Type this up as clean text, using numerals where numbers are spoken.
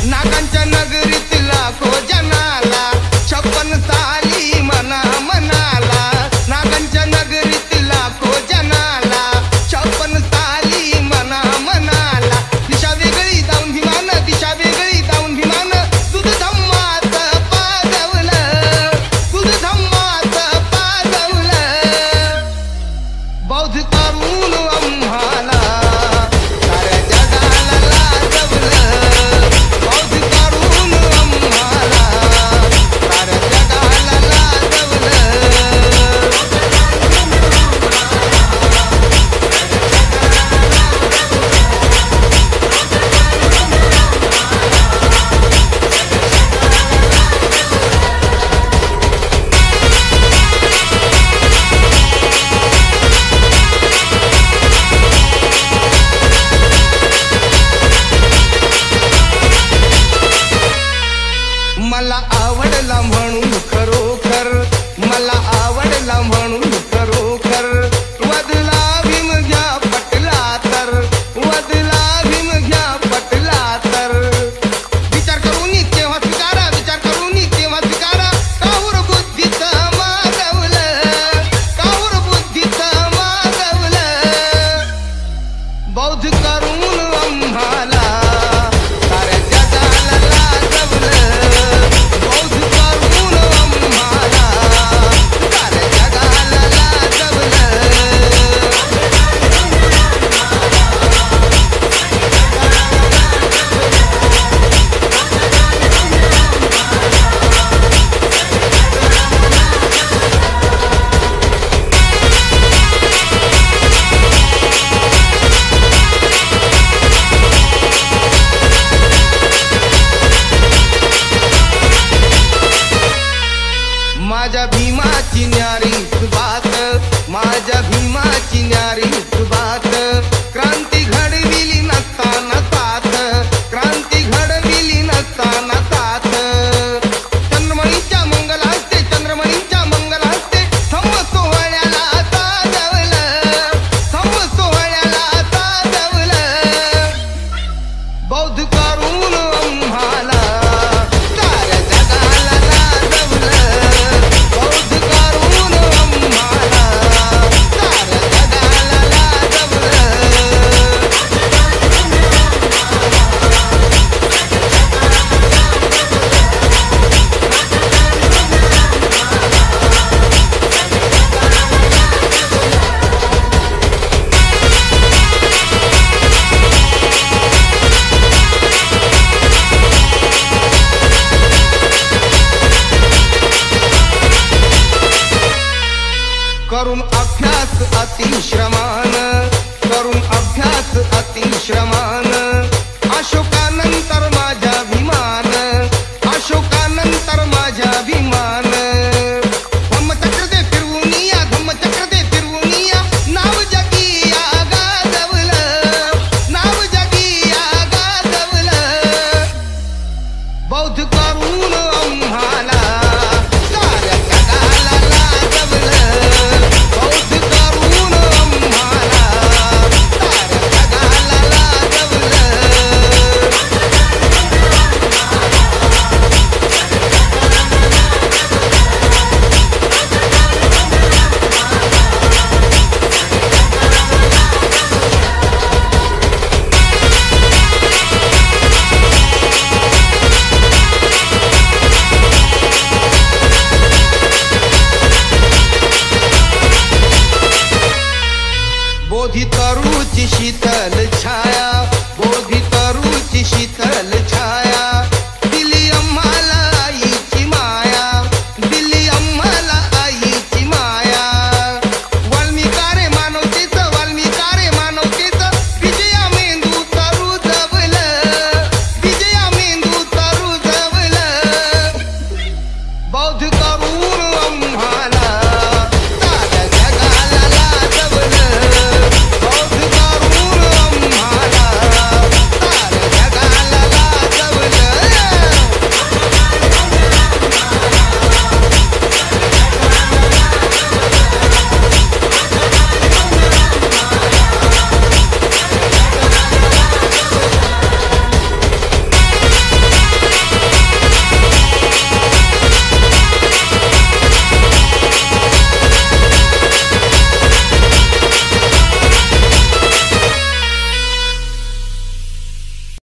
नागांच्या नगरीत लाखो जनाला 56 साली मना मनाला. नागांच्या नगरीत लाखो जनाला 56 साली मना मनाला. दिशा वेगळी जाऊन भीमान, दिशा वेगळी जाऊन भीमान तुझ धम्मात पाजवलं, तुझ धम्मात पाजवलं. बौद्ध तरुण आम्हाला साऱ्या जगाला लाजवलं. बौद्ध तरुण आम्हाला साऱ्या जगाला लाजवलं. मला आवडला म्हणून खरोखर, मला आवडला म्हणून खरोखर. वदला भीम घ्या पटला तर, वदला भीम घ्या पटला तर. विचार करून तेव्हा स्वीकारा, विचार करून तेव्हा स्वीकारा. काहूर बुद्धीच मागवलं, काहूर बुद्धीच मागवलं. बौद्ध करून आम्हाला साऱ्या जगाला लाजवलं. बौद्ध करून आम्हाला साऱ्या जगाला लाजवलं. माझ्या भीमाची न्यारी सुबात, माझ्या भीमाची न्यारी सुबात. क्रांती घडविली नसताना साथ, क्रांती घडविली नसताना साथ. चंद्रमणीच्या मंगलास्ते, चंद्रमणीच्या मंगलास्ते थंब सोहळ्याला साजवलं, थंब सोहळ्याला साजवलं. बौद्ध